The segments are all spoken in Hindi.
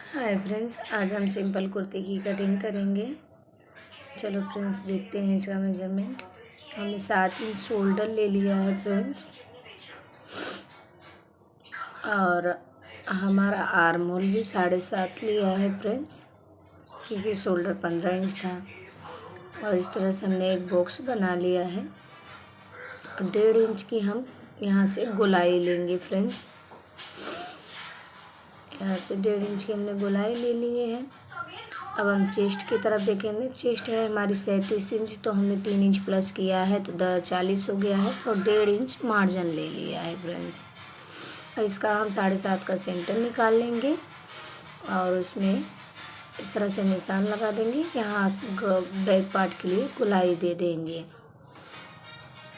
हाय फ्रेंड्स, आज हम सिंपल कुर्ती की कटिंग करेंगे। चलो फ्रेंड्स, देखते हैं इसका मेजरमेंट। हमने 7 इंच शोल्डर ले लिया है फ्रेंड्स, और हमारा आर्म होल भी 7.5 लिया है फ्रेंड्स, क्योंकि शोल्डर 15 इंच था। और इस तरह से हमने एक बॉक्स बना लिया है। 1.5 इंच की हम यहाँ से गोलाई लेंगे फ्रेंड्स। यहाँ से 1.5 इंच की हमने गोलाई ले लिए है। अब हम चेस्ट की तरफ देखेंगे। चेस्ट है हमारी 37 इंच, तो हमने 3 इंच प्लस किया है तो 40 हो गया है, और 1.5 इंच मार्जिन ले लिया है फ्रेंड्स। इसका हम 7.5 का सेंटर निकाल लेंगे और उसमें इस तरह से निशान लगा देंगे। यहाँ बैक पार्ट के लिए गोलाई दे देंगे।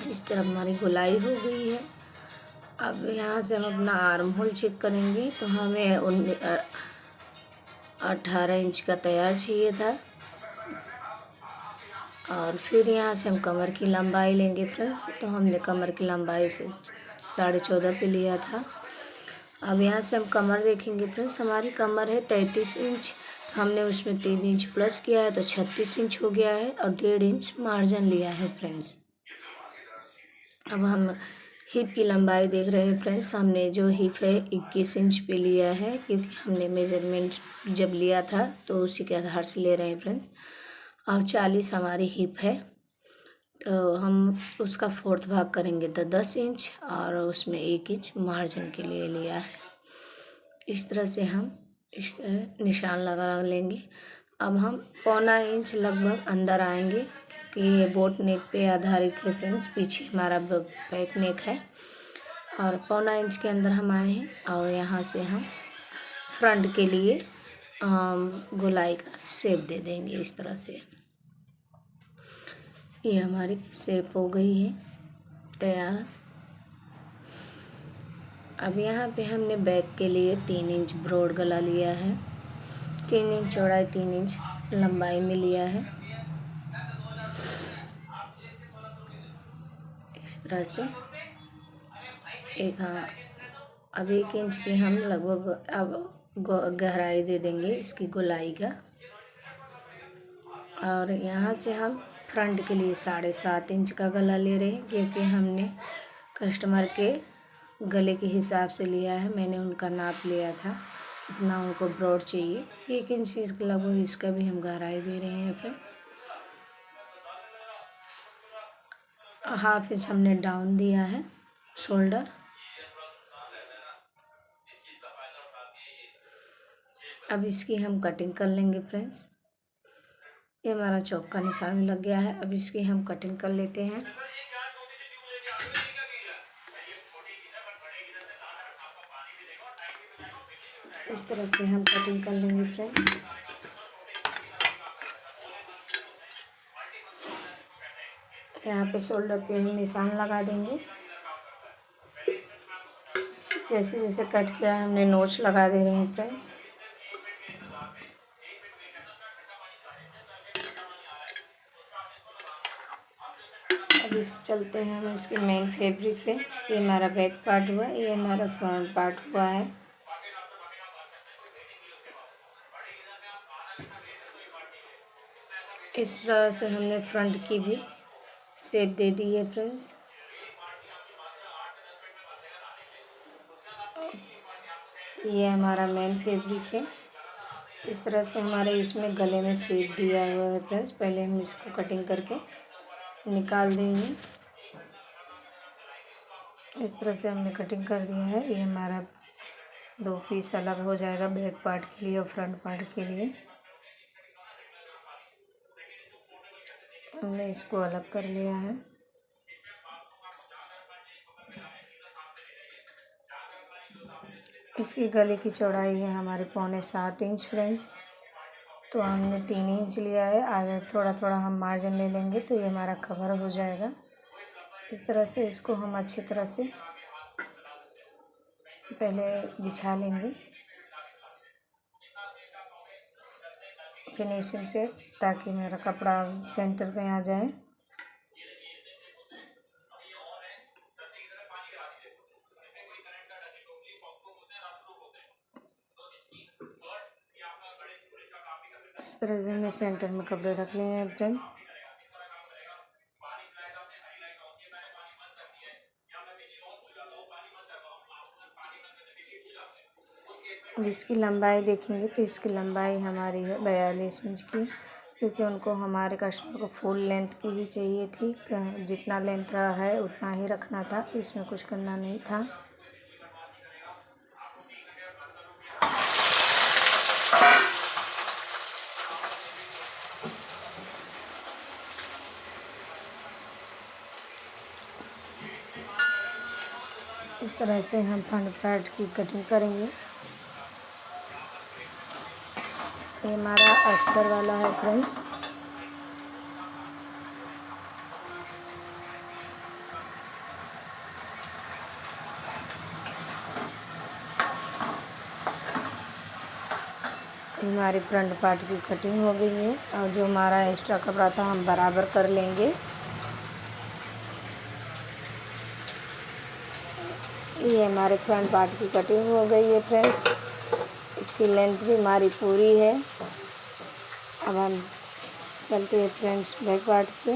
इस तरफ हमारी गोलाई हो गई है। अब यहाँ से हम अपना आर्म होल चेक करेंगे, तो हमें 18 इंच का तैयार चाहिए था। और फिर यहाँ से हम कमर की लंबाई लेंगे फ्रेंड्स, तो हमने कमर की लंबाई से 14.5 पे लिया था। अब यहाँ से हम कमर देखेंगे फ्रेंड्स। हमारी कमर है 33 इंच, तो हमने उसमें 3 इंच प्लस किया है तो 36 इंच हो गया है, और 1.5 इंच मार्जिन लिया है फ्रेंड्स। अब हम हिप की लंबाई देख रहे हैं फ्रेंड्स। हमने जो हिप है 21 इंच पे लिया है, क्योंकि हमने मेजरमेंट जब लिया था तो उसी के आधार से ले रहे हैं फ्रेंड्स। और 40 हमारी हिप है, तो हम उसका 4th भाग करेंगे तो 10 इंच, और उसमें 1 इंच मार्जिन के लिए लिया है। इस तरह से हम निशान लगा लेंगे। अब हम 1.25 इंच लगभग अंदर आएंगे, कि ये बोट नेक पे आधारित है फ्रेंड्स। पीछे हमारा बैक नेक है, और 1.25 इंच के अंदर हम आए हैं। और यहाँ से हम फ्रंट के लिए गोलाई का शेप दे देंगे इस तरह से। ये हमारी शेप हो गई है तैयार। अब यहाँ पे हमने बैक के लिए 3 इंच ब्रॉड गला लिया है। 3 इंच चौड़ाई, 3 इंच लंबाई में लिया है इस तरह से। अब 1 इंच की हम लगभग अब गहराई दे देंगे इसकी गोलाई का। और यहाँ से हम फ्रंट के लिए 7.5 इंच का गला ले रहे हैं, क्योंकि हमने कस्टमर के गले के हिसाब से लिया है। मैंने उनका नाप लिया था कितना उनको ब्रॉड चाहिए। 1 इंच लगभग इसका भी हम गहराई दे रहे हैं फिर। 1/2 इंच हमने डाउन दिया है शोल्डर। अब इसकी हम कटिंग कर लेंगे फ्रेंड्स। ये हमारा चौक का निशान लग गया है। अब इसकी हम कटिंग कर लेते हैं। इस तरह से हम कटिंग कर लेंगे फ्रेंड्स। यहाँ पे शोल्डर पे हम निशान लगा देंगे। जैसे जैसे कट किया है हमने नोच लगा दे रहे हैं फ्रेंड्स। अब इस चलते हैं हम इसके मेन फैब्रिक पे। ये हमारा बैक पार्ट हुआ, ये हमारा फ्रंट पार्ट हुआ है। इस तरह से हमने फ्रंट की भी शेप दे दी है फ्रेंड्स। ये हमारा मेन फैब्रिक है। इस तरह से हमारे इसमें गले में शेप दिया हुआ है फ्रेंड्स। पहले हम इसको कटिंग करके निकाल देंगे। इस तरह से हमने कटिंग कर दिया है। ये हमारा 2 पीस अलग हो जाएगा, बैक पार्ट के लिए और फ्रंट पार्ट के लिए। हमने इसको अलग कर लिया है। इसकी गले की चौड़ाई है हमारे 6.25 इंच फ्रेंड्स, तो हमने 3 इंच लिया है। आगे थोड़ा थोड़ा हम मार्जिन ले लेंगे तो ये हमारा कवर हो जाएगा। इस तरह से इसको हम अच्छी तरह से पहले बिछा लेंगे फिनिशिंग से, ताकि मेरा कपड़ा सेंटर में आ जाए। तरह से हमने सेंटर में कपड़े रख लिए हैं फ्रेंड्स। अब इसकी लंबाई देखेंगे तो इसकी लंबाई हमारी है 42 इंच की, क्योंकि उनको हमारे कस्टमर को फुल लेंथ की ही चाहिए थी। जितना लेंथ रहा है उतना ही रखना था, इसमें कुछ करना नहीं था। इस तरह से हम फ्रंट पार्ट की कटिंग करेंगे। ये हमारा अस्तर वाला है फ्रेंड्स। हमारी फ्रंट पार्ट की कटिंग हो गई है और जो हमारा एक्स्ट्रा कपड़ा था हम बराबर कर लेंगे। ये हमारे फ्रंट पार्ट की कटिंग हो गई है फ्रेंड्स। इसकी लेंथ भी हमारी पूरी है। अब हम चलते हैं फ्रेंड्स बैक पार्ट पे।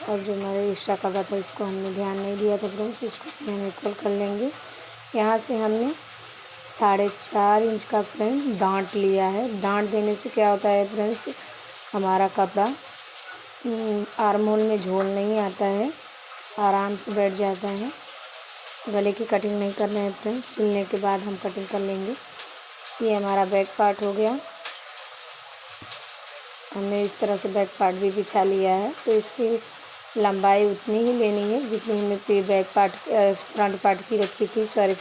और जो हमारे एक्स्ट्रा कपड़ा था इसको हमने ध्यान नहीं दिया था फ्रेंड्स, इसको हम इक्वल कर लेंगे। यहाँ से हमने 4.5 इंच का फ्रेंड डांट लिया है। डांट देने से क्या होता है फ्रेंड्स, हमारा कपड़ा आर्म होल में झोल नहीं आता है, आराम से बैठ जाता है। गले की कटिंग नहीं कर रहे हैं फ्रेंड्स, सिलने के बाद हम कटिंग कर लेंगे। ये हमारा बैक पार्ट हो गया। हमने इस तरह से बैक पार्ट भी बिछा लिया है, तो इसकी लंबाई उतनी ही लेनी है जितनी हमने बैक पार्ट फ्रंट पार्ट की रखी थी, सॉरी।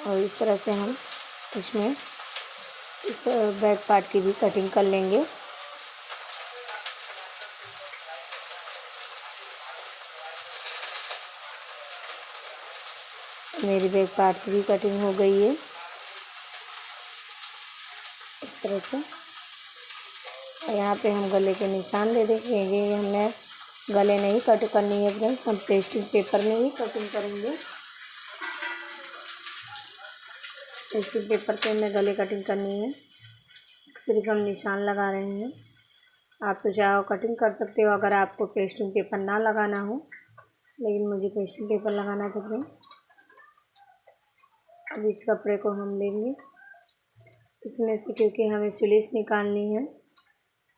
और इस तरह से हम इसमें बैक पार्ट की भी कटिंग कर लेंगे। मेरी बैक पार्ट की भी कटिंग हो गई है इस तरह से। यहाँ पे हम गले के निशान दे देंगे। हमें गले नहीं कट करनी है फ्रेंड्स, हम पेस्टिंग पेपर में ही कटिंग करेंगे। पेस्टिंग पेपर पे हमें गले कटिंग करनी है, सिर्फ हम निशान लगा रहे हैं। आप तो चाहो कटिंग कर सकते हो अगर आपको पेस्टिंग पेपर ना लगाना हो, लेकिन मुझे पेस्टिंग पेपर लगाना था फ्रेंड्स। अब इस कपड़े को हम लेंगे इसमें से, क्योंकि हमें स्लीव्स निकालनी है।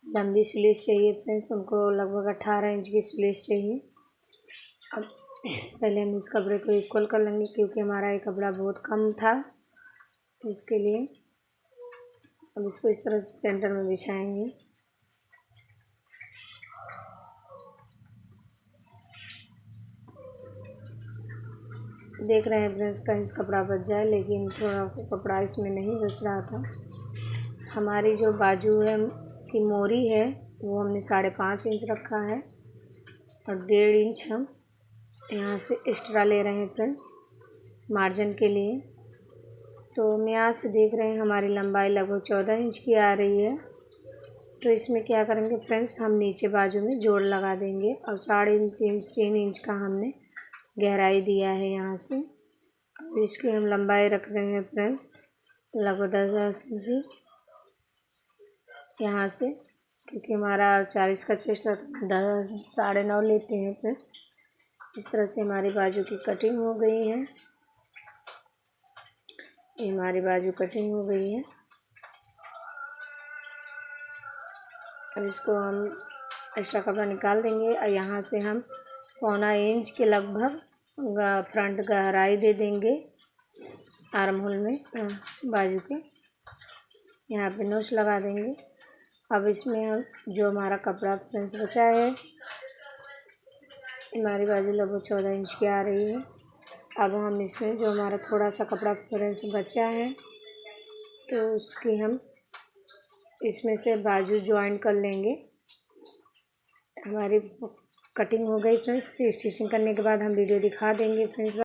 लंबी स्लीव्स चाहिए फ्रेंड्स, उनको लगभग 18 इंच की स्लीव्स चाहिए। अब पहले हम इस कपड़े को इक्वल कर लेंगे, क्योंकि हमारा ये कपड़ा बहुत कम था इसके लिए। अब इसको इस तरह से सेंटर में बिछाएंगे। देख रहे हैं फ्रेंड्स कहीं इस कपड़ा बच जाए, लेकिन थोड़ा कपड़ा इसमें नहीं बच रहा था। हमारी जो बाजू है की मोरी है वो हमने 5.5 इंच रखा है और 1.5 इंच हम यहाँ से एक्स्ट्रा ले रहे हैं फ्रेंड्स मार्जिन के लिए। तो हम यहाँ से देख रहे हैं हमारी लंबाई लगभग 14 इंच की आ रही है। तो इसमें क्या करेंगे फ्रेंड्स, हम नीचे बाजू में जोड़ लगा देंगे और 3.5 इंच का हमने गहराई दिया है यहाँ से। इसकी हम लंबाई रख रहे हैं फ्रेंड्स लगभग 10 इंच यहाँ से, क्योंकि हमारा 40 का चेस्ट है तो 9.5 लेते हैं। फिर इस तरह से हमारी बाजू की कटिंग हो गई है। ये हमारी बाजू कटिंग हो गई है। अब इसको हम एक्स्ट्रा कपड़ा निकाल देंगे और यहाँ से हम 1.25 इंच के लगभग फ्रंट गहराई दे देंगे आर्म होल में, बाजू के यहाँ पे नोच लगा देंगे। अब इसमें हम जो हमारा कपड़ा फ्रेंड्स बचा है, हमारी बाजू लगभग 14 इंच की आ रही है। अब हम इसमें जो हमारा थोड़ा सा कपड़ा फ्रेंड्स बचा है तो उसकी हम इसमें से बाजू ज्वाइन कर लेंगे। हमारी कटिंग हो गई फ्रेंड्स। स्टिचिंग करने के बाद हम वीडियो दिखा देंगे फ्रेंड्स।